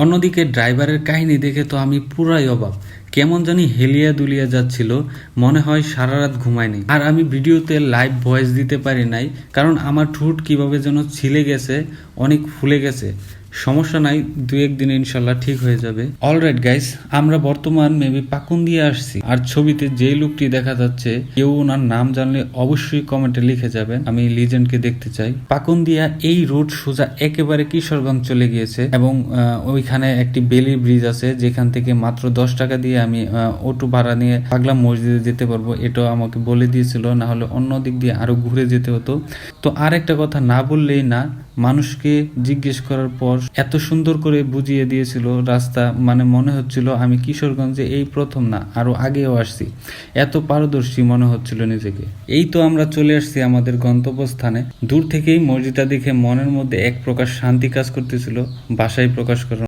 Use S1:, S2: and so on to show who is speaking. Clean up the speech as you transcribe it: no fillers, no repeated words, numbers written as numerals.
S1: অন্যদিকে ড্রাইভারের কাহিনী দেখে তো আমি পুরাই অবাক। কেমন জানি হেলিয়া দুলিয়া যাচ্ছিল, মনে হয় সারা রাত ঘুমায়নি। আর আমি ভিডিওতে লাইভ ভয়েস দিতে পারি নাই, কারণ আমার ঠোঁট কিভাবে যেন ছিলে গেছে, অনেক ফুলে গেছে। সমস্যা নাই, 2-1 দিনে ইনশাল্লাহ ঠিক হয়ে যাবে। অলরাইট গাইস, আমরা বর্তমান মেবি পাকুন্দিয়া আসছি। আর ছবিতে যে লোকটি দেখা যাচ্ছে, কেউ ওনার নাম জানলে অবশ্যই কমেন্টে লিখে যাবেন, আমি লিজেন্ডকে দেখতে চাই। পাকুন্দিয়া এই রোড সোজা একেবারে কিশোরগঞ্জ চলে গিয়েছে, এবং ওইখানে একটি বেলি ব্রিজ আছে, যেখান থেকে মাত্র 10 টাকা দিয়ে আমি অটো ভাড়া নিয়ে পাগলা মসজিদে যেতে পারবো। এটাও আমাকে বলে দিয়েছিল, না হলে অন্য দিক দিয়ে আরো ঘুরে যেতে হতো। তো আর একটা কথা না বললেই না, মানুষকে জিজ্ঞেস করার পর এত সুন্দর করে বুঝিয়ে দিয়েছিল রাস্তা, মানে মনে হচ্ছিল আমি কিশোরগঞ্জে এই প্রথম না, আরো আগেও আসছি। এত পারদর্শী মনে হচ্ছিল নিজেকে। এই তো আমরা চলে আসছি আমাদের গন্তব্যস্থানে। দূর থেকেই মসজিদটা দেখে মনের মধ্যে এক প্রকার শান্তি কাজ করতেছিল, ভাষায় প্রকাশ করার